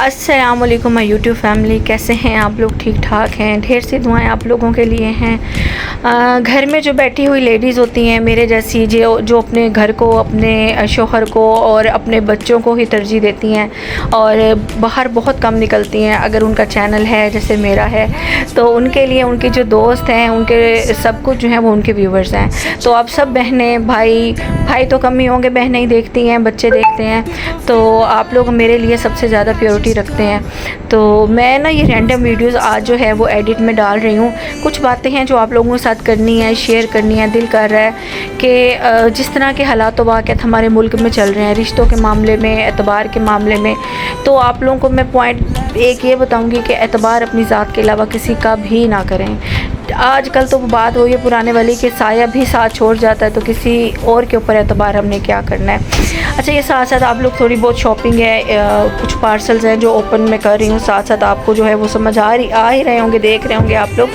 अस्सलाम वालेकुम my YouTube family, कैसे हैं आप लोग? ठीक ठाक हैं? ढेर सी दुआएं आप लोगों के लिए हैं। घर में जो बैठी हुई लेडीज़ होती हैं मेरे जैसी, जो अपने घर को, अपने शोहर को और अपने बच्चों को ही तरजीह देती हैं और बाहर बहुत कम निकलती हैं। अगर उनका चैनल है जैसे मेरा है तो उनके लिए उनके जो दोस्त हैं, उनके सब कुछ जो है वो उनके व्यूवर्स हैं। तो आप सब बहनें, भाई तो कम ही होंगे, बहनें ही देखती हैं, बच्चे देखते हैं। तो आप लोग मेरे लिए सबसे ज़्यादा प्रायोरिटी रखते हैं। तो मैं ना ये रैंडम वीडियोस आज जो है वो एडिट में डाल रही हूँ। कुछ बातें हैं जो आप लोगों के साथ करनी है, शेयर करनी है। दिल कर रहा है कि जिस तरह के हालात व वाक़यात हमारे मुल्क में चल रहे हैं, रिश्तों के मामले में, एतबार के मामले में, तो आप लोगों को मैं पॉइंट एक ये बताऊँगी कि एतबार अपनी ज़ात के अलावा किसी का भी ना करें। आजकल तो बात हो ये पुराने वाली कि साया भी साथ छोड़ जाता है, तो किसी और के ऊपर एतबार हमने क्या करना है। अच्छा, ये साथ साथ आप लोग थोड़ी बहुत शॉपिंग है, कुछ पार्सल्स हैं जो ओपन में कर रही हूँ, साथ साथ आपको जो है वो समझ आ ही रहे होंगे, देख रहे होंगे आप लोग।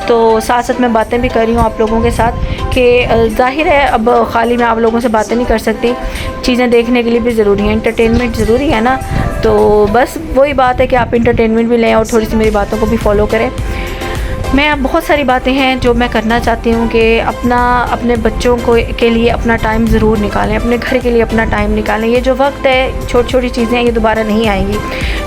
तो साथ साथ मैं बातें भी कर रही हूँ आप लोगों के साथ कि ज़ाहिर है अब ख़ाली मैं आप लोगों से बातें नहीं कर सकती, चीज़ें देखने के लिए भी ज़रूरी है, एंटरटेनमेंट ज़रूरी है ना। तो बस वही बात है कि आप एंटरटेनमेंट भी लें और थोड़ी सी मेरी बातों को भी फॉलो करें। मैं बहुत सारी बातें हैं जो मैं करना चाहती हूँ कि अपने बच्चों के लिए अपना टाइम ज़रूर निकालें, अपने घर के लिए अपना टाइम निकालें। ये जो वक्त है, छोटी छोटी चीज़ें ये दोबारा नहीं आएंगी।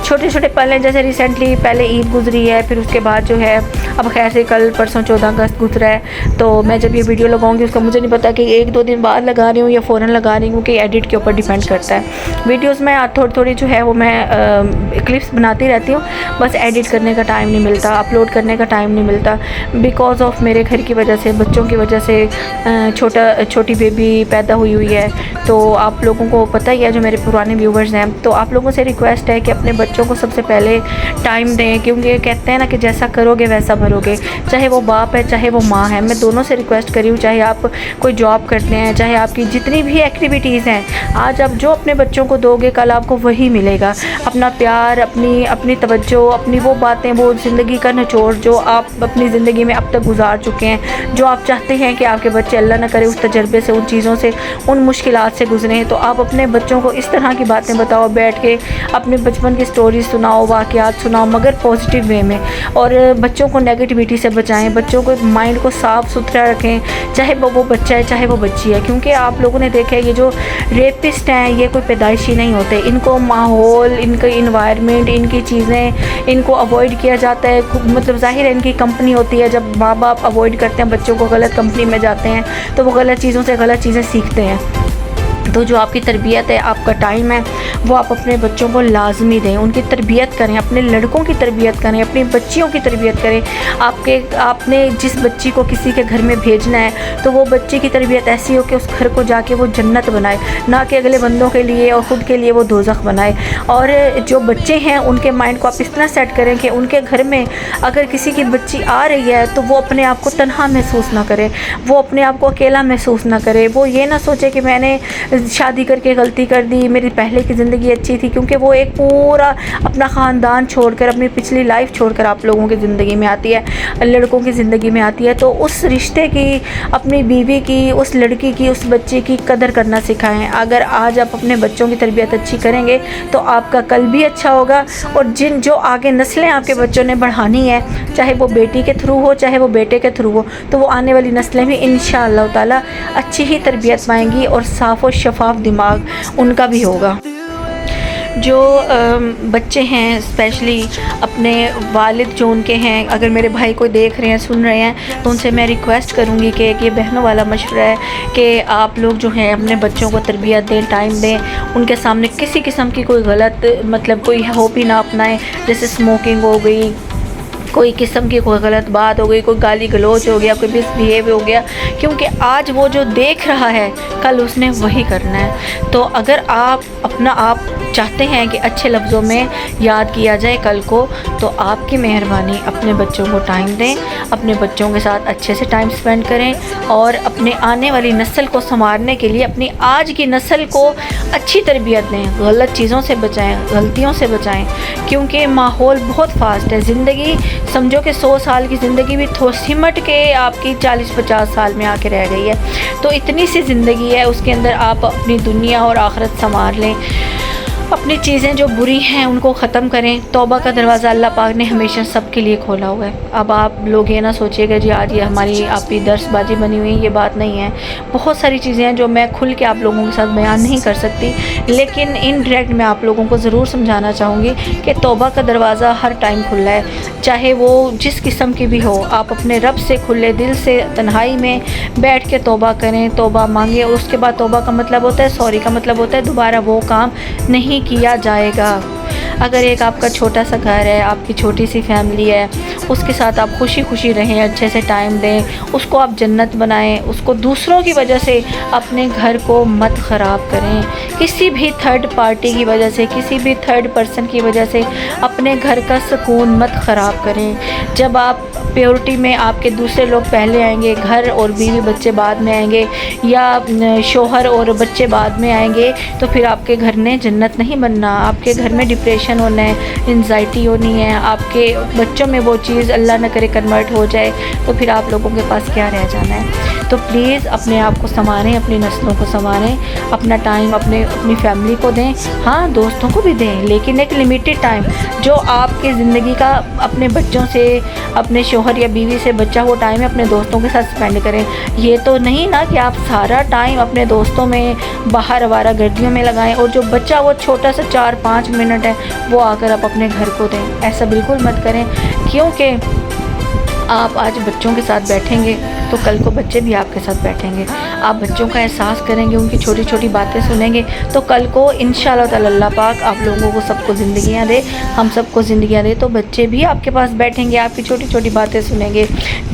छोटे छोटे पल हैं, जैसे रिसेंटली पहले ईद गुजरी है, फिर उसके बाद जो है अब खैर से कल परसों 14 अगस्त गुजरा है। तो मैं जब ये वीडियो लगाऊंगी उसका मुझे नहीं पता कि 1-2 दिन बाद लगा रही हूँ या फ़ौरन लगा रही हूँ, कि एडिट के ऊपर डिपेंड करता है। वीडियोज़ में थोड़ी थोड़ी जो है वो मैं क्लिप्स बनाती रहती हूँ, बस एडिट करने का टाइम नहीं मिलता, अपलोड करने का टाइम नहीं मिलता, बिकॉज़ ऑफ मेरे घर की वजह से, बच्चों की वजह से। छोटी बेबी पैदा हुई है। तो आप लोगों को पता ही है, जो मेरे पुराने व्यूवर्स हैं, तो आप लोगों से रिक्वेस्ट है कि अपने बच्चों को सबसे पहले टाइम दें, क्योंकि कहते हैं ना कि जैसा करोगे वैसा भरोगे। चाहे वो बाप है, चाहे वो माँ है, मैं दोनों से रिक्वेस्ट करी हूँ। चाहे आप कोई जॉब करते हैं, चाहे आपकी जितनी भी एक्टिविटीज़ हैं, आज आप जो अपने बच्चों को दोगे कल आपको वही मिलेगा। अपना प्यार, अपनी तवज्जो, अपनी वो बातें, वो ज़िंदगी का निचोड़ जो आप अपनी ज़िंदगी में अब तक गुजार चुके हैं, जो आप चाहते हैं कि आपके बच्चे अल्लाह ना करे उस तजर्बे से, उन चीज़ों से, उन मुश्किलात से गुजरें। तो आप अपने बच्चों को इस तरह की बातें बताओ, बैठ के अपने बचपन की स्टोरी सुनाओ, वाक़यात सुनाओ, मगर पॉजिटिव वे में। और बच्चों को नेगेटिविटी से बचाएं, बच्चों को माइंड को साफ़ सुथरा रखें, चाहे वो बच्चा है चाहे वो बच्ची है। क्योंकि आप लोगों ने देखा है ये जो रेपिस्ट हैं ये कोई पैदाइशी नहीं होते, इनको माहौल, इनका इन्वायरमेंट, इनकी चीज़ें, इनको अवॉइड किया जाता है। मतलब ज़ाहिर है इनकी कंपनी होती है, जब माँ बाप अवॉइड करते हैं बच्चों को, गलत कंपनी में जाते हैं, तो वो गलत चीज़ों से गलत चीज़ें सीखते हैं। तो जो आपकी तरबियत है, आपका टाइम है, वो आप अपने बच्चों को लाजमी दें, उनकी तरबियत करें, अपने लड़कों की तरबियत करें, अपनी बच्चियों की तरबियत करें। आपने जिस बच्ची को किसी के घर में भेजना है तो वो बच्चे की तरबियत ऐसी हो कि उस घर को जाके वो जन्नत बनाए, ना कि अगले बंदों के लिए और ख़ुद के लिए वो दोज़ख बनाए। और जो बच्चे हैं उनके माइंड को आप इस तरह सेट करें कि उनके घर में अगर किसी की बच्ची आ रही है तो वो अपने आप को तन्हा महसूस ना करे, वो अपने आप को अकेला महसूस ना करे, वो ये ना सोचे कि मैंने शादी करके गलती कर दी, मेरी पहले की ज़िंदगी अच्छी थी। क्योंकि वो एक पूरा अपना ख़ानदान छोड़कर, अपनी पिछली लाइफ छोड़कर आप लोगों की ज़िंदगी में आती है, लड़कों की ज़िंदगी में आती है। तो उस रिश्ते की, अपनी बीवी की, उस लड़की की, उस बच्चे की कदर करना सिखाएं। अगर आज आप अपने बच्चों की तरबियत अच्छी करेंगे तो आपका कल भी अच्छा होगा। और जो आगे नस्लें आपके बच्चों ने बढ़ानी है, चाहे वो बेटी के थ्रू हो चाहे वो बेटे के थ्रू हो, तो वो आने वाली नस्लें भी इंशाअल्लाह ताला अच्छी ही तरबियत पाएंगी और साफ़ और शफाफ दिमाग उनका भी होगा। जो बच्चे हैं, स्पेशली अपने वालिद जो उनके हैं, अगर मेरे भाई को देख रहे हैं, सुन रहे हैं, तो उनसे मैं रिक्वेस्ट करूँगी कि ये बहनों वाला मशवरा है कि आप लोग जो हैं अपने बच्चों को तरबियत दें, टाइम दें, उनके सामने किसी किस्म की कोई गलत मतलब कोई हॉबी ना अपनाएं। जैसे स्मोकिंग हो गई, कोई किस्म की कोई गलत बात हो गई, कोई गाली गलौज हो गया, कोई मिसबिहेव हो गया, क्योंकि आज वो जो देख रहा है कल उसने वही करना है। तो अगर आप अपना आप चाहते हैं कि अच्छे लफ्ज़ों में याद किया जाए कल को, तो आपकी मेहरबानी अपने बच्चों को टाइम दें, अपने बच्चों के साथ अच्छे से टाइम स्पेंड करें और अपने आने वाली नस्ल को संवारने के लिए अपनी आज की नस्ल को अच्छी तरबियत दें, गलत चीज़ों से बचाएं, गलतियों से बचाएं। क्योंकि माहौल बहुत फास्ट है, ज़िंदगी समझो कि 100 साल की ज़िंदगी भी सिमट के आपकी 40-50 साल में आके रह गई है। तो इतनी सी ज़िंदगी है, उसके अंदर आप अपनी दुनिया और आखिरत संवार लें। अपनी चीज़ें जो बुरी हैं उनको ख़त्म करें। तौबा का दरवाज़ा अल्लाह पाक ने हमेशा सबके लिए खोला हुआ है। अब आप लोग ये ना सोचिएगा जी आज ये हमारी आपकी दर्सबाजी बनी हुई है, ये बात नहीं है। बहुत सारी चीज़ें हैं जो मैं खुल के आप लोगों के साथ बयान नहीं कर सकती, लेकिन इनडायरेक्ट मैं आप लोगों को ज़रूर समझाना चाहूँगी कि तौबा का दरवाज़ा हर टाइम खुला है, चाहे वो जिस किस्म की भी हो। आप अपने रब से खुले दिल से तन्हाई में बैठ के तौबा करें, तौबा मांगे। उसके बाद तौबा का मतलब होता है सॉरी का मतलब होता है दोबारा वो काम नहीं किया जाएगा। अगर एक आपका छोटा सा घर है, आपकी छोटी सी फैमिली है, उसके साथ आप खुशी खुशी रहें, अच्छे से टाइम दें, उसको आप जन्नत बनाएं। उसको दूसरों की वजह से अपने घर को मत ख़राब करें, किसी भी थर्ड पार्टी की वजह से, किसी भी थर्ड पर्सन की वजह से अपने घर का सुकून मत ख़राब करें। जब आप प्योरिटी में आपके दूसरे लोग पहले आएंगे, घर और बीवी बच्चे बाद में आएंगे, या शोहर और बच्चे बाद में आएंगे, तो फिर आपके घर ने जन्नत नहीं बनना। आपके घर में डिप्रेशन होना है, एंजाइटी होनी है, आपके बच्चों में वो चीज़ अल्लाह न करे कन्वर्ट हो जाए, तो फिर आप लोगों के पास क्या रह जाना है। तो प्लीज़ अपने आप को संवारें, अपनी नस्लों को संवारें, अपना टाइम अपनी फैमिली को दें। हाँ, दोस्तों को भी दें, लेकिन एक लिमिटेड टाइम जो आपकी ज़िंदगी का अपने बच्चों से, अपने शोहर या बीवी से बचा हुआ टाइम है अपने दोस्तों के साथ स्पेंड करें। ये तो नहीं ना कि आप सारा टाइम अपने दोस्तों में, बाहर आवारा गर्दियों में लगाएं, और जो बच्चा वो छोटा सा 4-5 मिनट है वो आकर आप अपने घर को दें। ऐसा बिल्कुल मत करें, क्योंकि आप आज बच्चों के साथ बैठेंगे तो कल को बच्चे भी आपके साथ बैठेंगे। आप बच्चों का एहसास करेंगे, उनकी छोटी छोटी बातें सुनेंगे, तो कल को इंशाअल्लाह ताला अल्लाह पाक आप लोगों को सबको ज़िंदगियाँ दे, हम सबको ज़िंदगियाँ दे, तो बच्चे भी आपके पास बैठेंगे, आपकी छोटी छोटी बातें सुनेंगे।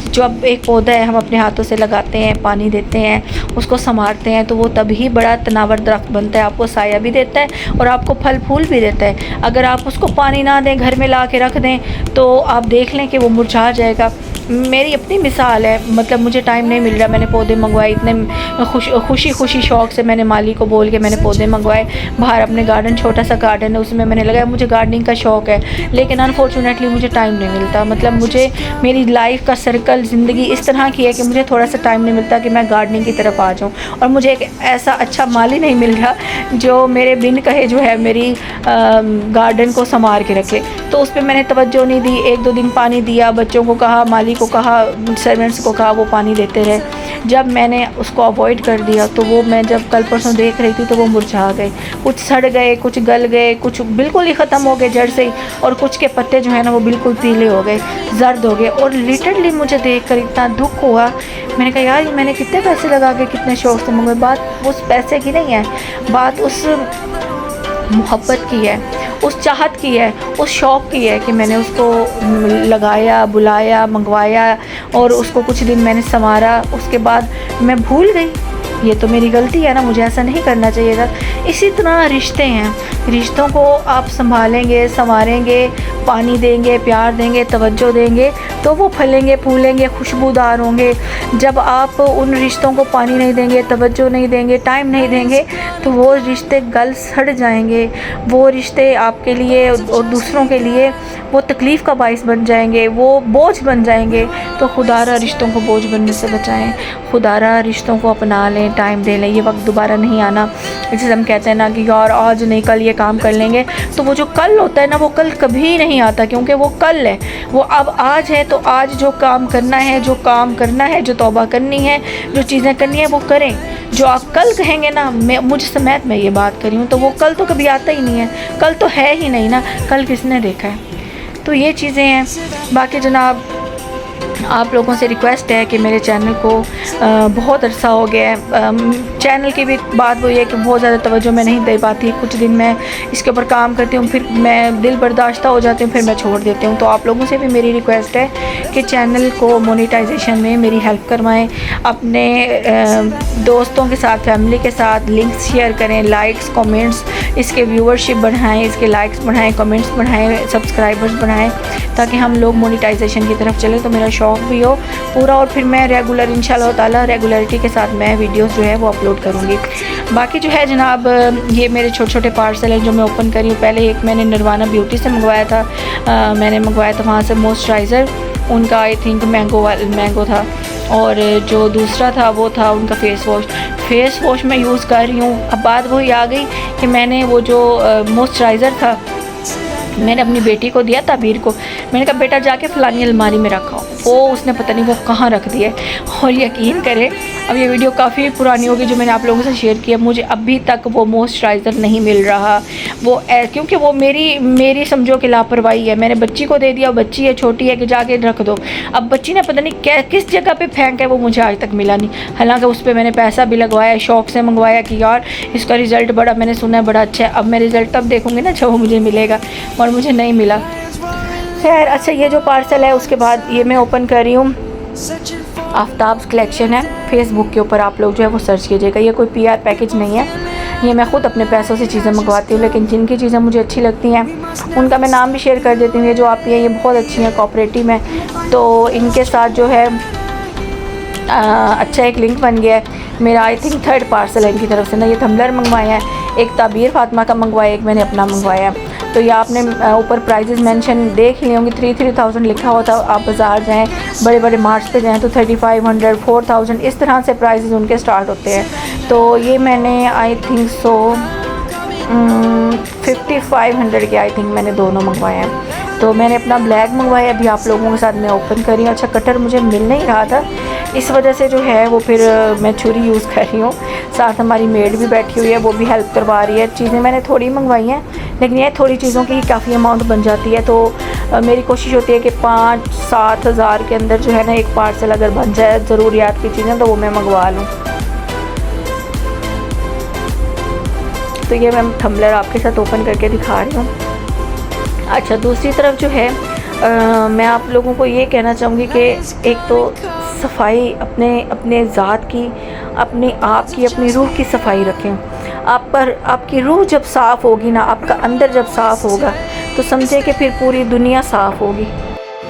जो अब एक पौधा है हम अपने हाथों से लगाते हैं, पानी देते हैं, उसको संवारते हैं, तो वो तभी बड़ा तनावर दरख्त बनता है, आपको साया भी देता है और आपको फल फूल भी देता है। अगर आप उसको पानी ना दें, घर में ला के रख दें, तो आप देख लें कि वो मुरझा जाएगा। मेरी अपनी मिसाल है, मतलब मुझे टाइम नहीं मिल रहा, मैंने पौधे मंगवाए, इतने खुशी शौक़ से मैंने माली को बोल के मैंने पौधे मंगवाए। बाहर अपने गार्डन, छोटा सा गार्डन है, उसमें मैंने लगाया। मुझे गार्डनिंग का शौक़ है, लेकिन अनफॉर्चुनेटली मुझे टाइम नहीं मिलता। मतलब मुझे मेरी लाइफ का सर्कल, ज़िंदगी इस तरह की है कि मुझे थोड़ा सा टाइम नहीं मिलता कि मैं गार्डनिंग की तरफ आ जाऊँ। और मुझे एक ऐसा अच्छा माली नहीं मिल रहा जो मेरे बिन कहे जो है मेरी गार्डन को संवार के रखे। तो उस पर मैंने तवज्जो नहीं दी। 1-2 दिन पानी दिया, बच्चों को कहा, माली को कहा, सर्वेंट्स को कहा, वो पानी देते रहे। जब मैंने उसको अवॉइड कर दिया, तो वो मैं जब कल परसों देख रही थी तो वो मुरझा गए, कुछ सड़ गए, कुछ गल गए, कुछ बिल्कुल ही ख़त्म हो गए जड़ से ही, और कुछ के पत्ते जो है ना वो बिल्कुल पीले हो गए, जर्द हो गए। और लिटरली मुझे देखकर इतना दुख हुआ। मैंने कहा यार मैंने कितने पैसे लगा के कितने शौक़ से मंगवाए। बात उस पैसे की नहीं है, बात उस मोहब्बत की है, उस चाहत की है, उस शौक़ की है कि मैंने उसको लगाया, बुलाया, मंगवाया, और उसको कुछ दिन मैंने संवारा। उसके बाद मैं भूल गई। ये तो मेरी गलती है ना, मुझे ऐसा नहीं करना चाहिए था। इसी तरह रिश्ते हैं, रिश्तों को आप संभालेंगे, संवारेंगे, पानी देंगे, प्यार देंगे, तवज्जो देंगे, तो वो फलेंगे, फूलेंगे, खुशबूदार होंगे। जब आप उन रिश्तों को पानी नहीं देंगे, तवज्जो नहीं देंगे, टाइम नहीं देंगे, तो वो रिश्ते गल सड़ जाएंगे। वो रिश्ते आपके लिए और दूसरों के लिए वो तकलीफ़ का बाइस बन जाएंगे, वो बोझ बन जाएंगे। तो खुदारा रिश्तों को बोझ बनने से बचाएं, खुदारा रिश्तों को अपना लें, टाइम दे लें। ये वक्त दोबारा नहीं आना। जैसे हम कहते हैं ना कि यार आज नहीं कल ये काम कर लेंगे, तो वो जो कल होता है ना वो कल कभी नहीं आता, क्योंकि वो कल है, वो अब आज है। तो आज जो काम करना है, जो तौबा करनी है, जो चीज़ें करनी है वो करें। जो आप कल कहेंगे ना, मुझ समेत मैं ये बात करी हूँ, तो वो कल तो कभी आता ही नहीं है। कल तो है ही नहीं ना, कल किसने देखा है। तो ये चीज़ें हैं। बाकी जनाब आप लोगों से रिक्वेस्ट है कि मेरे चैनल को बहुत अरसा हो गया है। चैनल की भी बात वो ये है कि बहुत ज़्यादा तवज्जो मैं नहीं दे पाती। कुछ दिन मैं इसके ऊपर काम करती हूँ, फिर मैं दिल बर्दाश्त हो जाती हूँ, फिर मैं छोड़ देती हूँ। तो आप लोगों से भी मेरी रिक्वेस्ट है कि चैनल को मोनेटाइजेशन में मेरी हेल्प करवाएं। अपने दोस्तों के साथ, फैमिली के साथ लिंक्स शेयर करें, लाइक्स, कमेंट्स, इसके व्यूअरशिप बढ़ाएं, इसके लाइक्स बढ़ाएं, कमेंट्स बढ़ाएं, सब्सक्राइबर्स बढ़ाएं, ताकि हम लोग मोनेटाइजेशन की तरफ चलें। तो मेरा शौक़ भी हो पूरा, और फिर मैं रेगुलर इंशाल्लाह ताला रेगुलरिटी के साथ मैं वीडियोस जो है वो अपलोड करूँगी। बाकी जो है जनाब, ये मेरे छोटे छोटे पार्सल हैं जो मैं ओपन करी हूँ। पहले एक मैंने निर्वाणा ब्यूटी से मंगवाया था, मैंने मंगवाया था वहाँ से मॉइस्चराइज़र, उनका आई थिंक मैंगो था, और जो दूसरा था वो था उनका फेस वॉश मैं यूज़ कर रही हूँ। अब बात वही आ गई कि मैंने वो जो मॉइस्चराइज़र था मैंने अपनी बेटी को दिया, ताबीर को। मैंने कहा बेटा जाके फ़लानी अलमारी में रखा, वो उसने पता नहीं वो कहाँ रख दिया है। और यकीन करें अब ये वीडियो काफ़ी पुरानी होगी जो मैंने आप लोगों से शेयर किया, मुझे अभी तक वो मॉइस्चराइज़र नहीं मिल रहा। वो क्योंकि वो मेरी समझो कि लापरवाही है। मैंने बच्ची को दे दिया, बच्ची है छोटी है कि जाके रख दो। अब बच्ची ने पता नहीं किस जगह पर फेंक है, वो मुझे आज तक मिला नहीं। हालाँकि उस पर मैंने पैसा भी लगवाया, शौक़ से मंगवाया कि यार इसका रिज़ल्ट बड़ा, मैंने सुना है बड़ा अच्छा है। अब मैं रिज़ल्ट तब देखूँगी ना जब वो मुझे मिलेगा, और मुझे नहीं मिला। खैर अच्छा, ये जो पार्सल है उसके बाद ये मैं ओपन कर रही हूँ। आफ्ताब्स कलेक्शन है, फेसबुक के ऊपर आप लोग जो है वो सर्च कीजिएगा। ये कोई PR पैकेज नहीं है, ये मैं ख़ुद अपने पैसों से चीज़ें मंगवाती हूँ, लेकिन जिनकी चीज़ें मुझे अच्छी लगती हैं उनका मैं नाम भी शेयर कर देती हूँ। ये जो आती है ये बहुत अच्छी है, कोऑपरेटिव में, तो इनके साथ जो है अच्छा एक लिंक बन गया है मेरा। आई थिंक 3rd पार्सल है इनकी तरफ से ना। ये थम्बलर मंगवाए हैं, एक ताबीर फातिमा का मंगवाया, एक मैंने अपना मंगवाया। तो ये आपने ऊपर प्राइजेस मेंशन देख लिए होंगे, 3,000 लिखा हुआ था। आप बाज़ार जाएँ, बड़े बड़े मार्ट्स पे जाएँ तो 3,500 4,000 इस तरह से प्राइजेस उनके स्टार्ट होते हैं। तो ये मैंने आई थिंक 5,500 के आई थिंक मैंने दोनों मंगवाए हैं। तो मैंने अपना ब्लैक मंगवाया, अभी आप लोगों के साथ मैं ओपन कर रही हूँ। अच्छा कटर मुझे मिल नहीं रहा था, इस वजह से जो है वो फिर मैं छुरी यूज़ कर रही हूँ। साथ हमारी मेड भी बैठी हुई है, वो भी हेल्प करवा रही है। चीज़ें मैंने थोड़ी मंगवाई हैं, लेकिन ये थोड़ी चीज़ों की काफ़ी अमाउंट बन जाती है। तो मेरी कोशिश होती है कि 5-7 हज़ार के अंदर जो है ना एक पार्सल अगर बन जाए ज़रूरियात की चीज़ें तो वो मैं मंगवा लूँ। तो ये मैं थम्बलर आपके साथ ओपन करके दिखा रही हूँ। अच्छा दूसरी तरफ जो है मैं आप लोगों को ये कहना चाहूँगी कि एक तो सफाई अपने ज़ात की, अपने आप की, अपनी रूह की सफाई रखें। आपकी रूह जब साफ़ होगी ना, आपका अंदर जब साफ़ होगा तो समझे कि फिर पूरी दुनिया साफ़ होगी।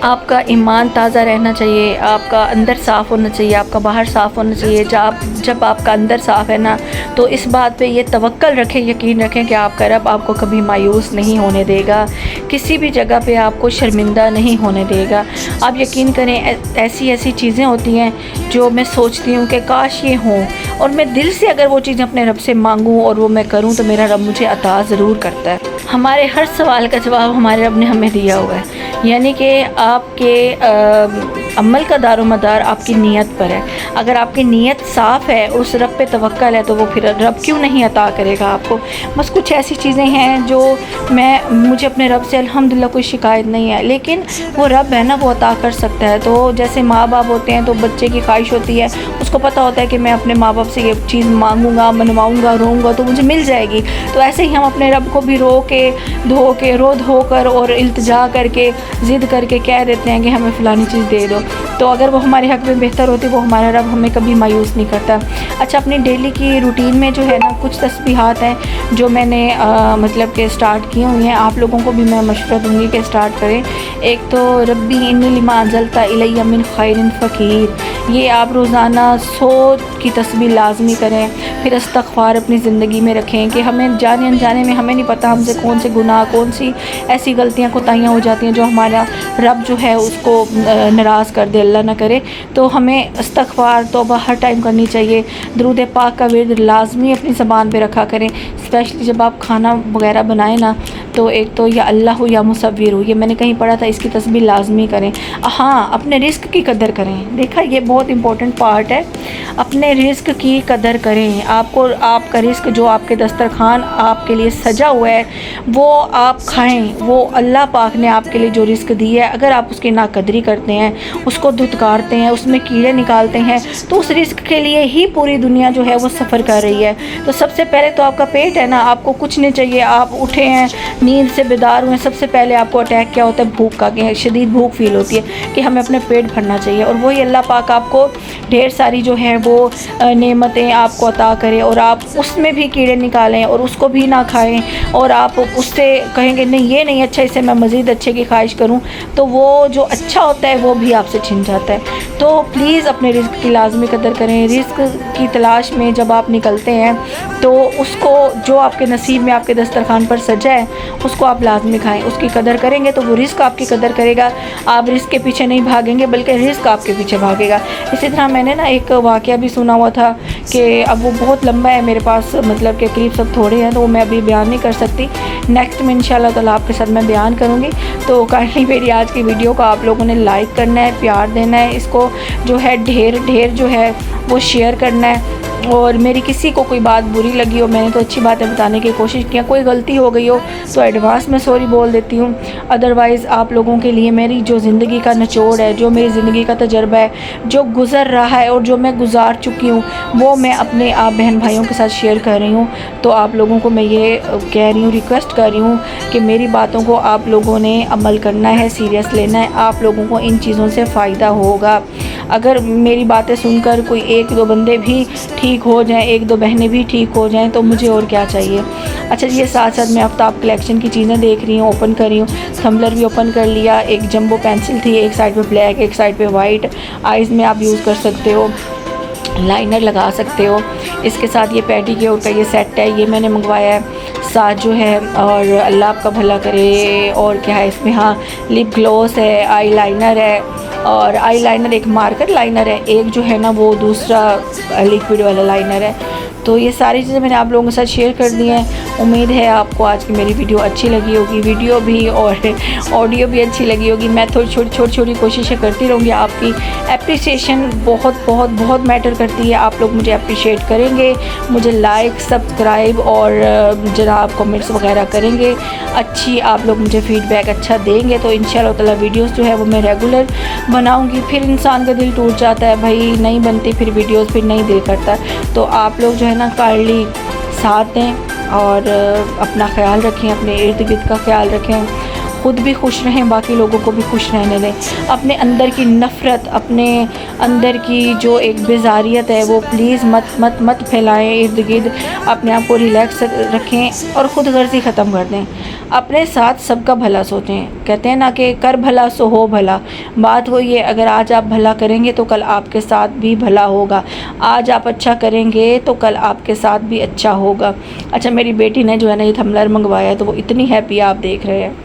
आपका ईमान ताज़ा रहना चाहिए, आपका अंदर साफ़ होना चाहिए, आपका बाहर साफ़ होना चाहिए। जब आपका अंदर साफ़ है ना, तो इस बात पे ये तवक्कल रखें, यकीन रखें कि आपका रब आपको कभी मायूस नहीं होने देगा, किसी भी जगह पे आपको शर्मिंदा नहीं होने देगा। आप यकीन करें ऐसी चीज़ें होती हैं जो मैं सोचती हूँ कि काश ये हों, और मैं दिल से अगर वो चीज़ अपने रब से मांगूँ और वो मैं करूँ तो मेरा रब मुझे अता ज़रूर करता है। हमारे हर सवाल का जवाब हमारे रब ने हमें दिया हुआ है, यानी कि आपके अमल का दारोमदार आपकी नीयत पर है। अगर आपकी नीयत साफ़ है, उस रब पे तवक्कल है, तो वो फिर रब क्यों नहीं अता करेगा आपको। बस कुछ ऐसी चीज़ें हैं जो मुझे अपने रब से अल्हम्दुलिल्लाह कोई शिकायत नहीं है, लेकिन वो रब है ना, वो अता कर सकता है। तो जैसे माँ बाप होते हैं तो बच्चे की ख्वाहिश होती है, उसको पता होता है कि मैं अपने माँ बाप से ये चीज़ मांगूंगा, मनवाऊंगा, रोऊंगा तो मुझे मिल जाएगी। तो ऐसे ही हम अपने रब को भी रो धो कर और इल्तिजा करके ज़िद करके कह देते हैं कि हमें फ़लानी चीज़ दे दो। तो अगर वो हमारे हक़ में बेहतर होती, वो हमारा रब हमें कभी मायूस नहीं करता। अच्छा अपनी डेली की रूटीन में जो है ना कुछ तस्बीहात हैं जो मैंने मतलब कि स्टार्ट की हुई हैं, आप लोगों को भी मैं मशवरा दूँगी कि स्टार्ट करें। एक तो रब्बी इन्नी लिमा अंज़लता इलैया मिन खैरिन फ़कीर, ये आप रोज़ाना 100 की तस्बीह लाजमी करें। फिर इस्तग़फ़ार अपनी ज़िंदगी में रखें कि हमें जाने अनजाने में हमें नहीं पता हमसे कौन से गुनाह, कौन सी ऐसी गलतियाँ कोताहियाँ हो जाती हैं जो हमारा रब जो है उसको नाराज़ कर दे, अल्लाह ना करे। तो हमें इस्तग़फ़ार तौबा हर टाइम करनी चाहिए। दुरूद पाक का विर्द लाजमी अपनी ज़बान पे रखा करें, स्पेशली जब आप खाना वगैरह बनाएं ना। तो एक तो या अल्लाह या मुसव्विर हो, ये मैंने कहीं पढ़ा था, इसकी तस्बीह लाजमी करें। हाँ अपने रिस्क की कदर करें, देखा ये बहुत इंपॉर्टेंट पार्ट है, अपने रिस्क की कदर करें। आपका रिस्क जो आपके दस्तरखान आपके लिए सजा हुआ है वो आप खाएं, वो अल्लाह पाक ने आपके लिए जो रिस्क दी है, अगर आप उसकी नाकदरी करते हैं, उसको धुतकारते हैं, उसमें कीड़े निकालते हैं, तो उस रिस्क के लिए ही पूरी दुनिया जो है वो सफ़र कर रही है। तो सबसे पहले तो आपका पेट है ना, आपको कुछ नहीं चाहिए। आप उठे हैं, नींद से बेदार हुए, सबसे पहले आपको अटैक क्या होता है, भूख का, शदीद भूख फील होती है कि हमें अपने पेट भरना चाहिए। और वही अल्लाह पाक आपको ढेर सारी जो है वो नेमतें आपको अता करें, और आप उसमें भी कीड़े निकालें और उसको भी ना खाएं, और आप उससे कहेंगे नहीं ये नहीं अच्छा, इससे मैं मज़ीद अच्छे की ख्वाहिश करूँ तो वो जो अच्छा होता है वो भी आपसे छिन जाता है। तो प्लीज़ अपने रिस्क की लाजमी कदर करें। रिस्क की तलाश में जब आप निकलते हैं तो उसको, जो आपके नसीब में आपके दस्तरखान पर सजा है, उसको आप लाजमी खाएँ। उसकी कदर करेंगे तो वो रिस्क आपकी कदर करेगा। आप रिस्क के पीछे नहीं भागेंगे बल्कि रिस्क आपके पीछे भागेगा। इसी तरह मैंने ना एक वाक़या भी सुना हुआ था कि अब वो बहुत लंबा है, मेरे पास मतलब के क्लिप सब थोड़े हैं तो वो मैं अभी बयान नहीं कर सकती। नेक्स्ट में इंशाल्लाह ताला आपके साथ मैं बयान करूँगी। तो काइंडली मेरी आज की वीडियो को आप लोगों ने लाइक करना है, प्यार देना है, इसको जो है ढेर जो है वो शेयर करना है। और मेरी किसी को कोई बात बुरी लगी हो, मैंने तो अच्छी बातें बताने की कोशिश की, कोई गलती हो गई हो तो एडवांस में सॉरी बोल देती हूँ। अदरवाइज़ आप लोगों के लिए मेरी जो ज़िंदगी का निचोड़ है, जो मेरी ज़िंदगी का तजर्बा है, जो गुज़र रहा है और जो मैं गुजार चुकी हूँ, वो मैं अपने आप बहन भाइयों के साथ शेयर कर रही हूँ। तो आप लोगों को मैं ये कह रही हूँ, रिक्वेस्ट कर रही हूँ कि मेरी बातों को आप लोगों ने अमल करना है, सीरियस लेना है। आप लोगों को इन चीज़ों से फ़ायदा होगा। अगर मेरी बातें सुनकर कोई 1-2 बंदे भी ठीक हो जाएं, 1-2 बहनें भी ठीक हो जाएं तो मुझे और क्या चाहिए। अच्छा, ये साथ साथ मैं आफ्ताब कलेक्शन की चीज़ें देख रही हूँ, ओपन कर रही हूँ। थम्बलर भी ओपन कर लिया। एक जंबो पेंसिल थी, एक साइड पे ब्लैक, एक साइड पे वाइट। आइज़ में आप यूज़ कर सकते हो, लाइनर लगा सकते हो। इसके साथ ये पेडीक्योर का ये सेट है, ये मैंने मंगवाया है साथ जो है। और अल्लाह आपका भला करे। और क्या है इसमें, हाँ, लिप ग्लॉस है, आई लाइनर है, और आई लाइनर एक मार्कर लाइनर है, एक जो है ना वो दूसरा लिक्विड वाला लाइनर है। तो ये सारी चीज़ें मैंने आप लोगों के साथ शेयर कर दी हैं। उम्मीद है आपको आज की मेरी वीडियो अच्छी लगी होगी, वीडियो भी और ऑडियो भी अच्छी लगी होगी। मैं थोड़ी छोटी कोशिशें करती रहूँगी। आपकी एप्रिसिएशन बहुत मैटर करती है। आप लोग मुझे अप्रिशिएट करेंगे, मुझे लाइक, सब्सक्राइब और जनाब कमेंट्स वगैरह करेंगे, अच्छी आप लोग मुझे फीडबैक अच्छा देंगे तो इंशाल्लाह ताला वीडियोस जो है वो मैं रेगुलर बनाऊँगी। फिर इंसान का दिल टूट जाता है भाई, नहीं बनती फिर वीडियोस, फिर नहीं दिल करता। तो आप लोग जो है ना काइंडली साथ दें और अपना ख्याल रखें, अपने इर्द गिर्द का ख्याल रखें, ख़ुद भी खुश रहें, बाकी लोगों को भी खुश रहने दें। अपने अंदर की नफ़रत, अपने अंदर की जो एक बेजारियत है वो प्लीज़ मत फैलाएं इर्द गिर्द। अपने आप को रिलैक्स रखें और ख़ुद गर्जी ख़त्म कर दें। अपने साथ सबका भला सोचें। कहते हैं ना कि कर भला सो हो भला। बात वही है, अगर आज आप भला करेंगे तो कल आपके साथ भी भला होगा। आज आप अच्छा करेंगे तो कल आपके साथ भी अच्छा होगा। अच्छा, मेरी बेटी ने जो है ना ये थम्बलर मंगवाया है तो वो इतनी हैप्पी आप देख रहे हैं।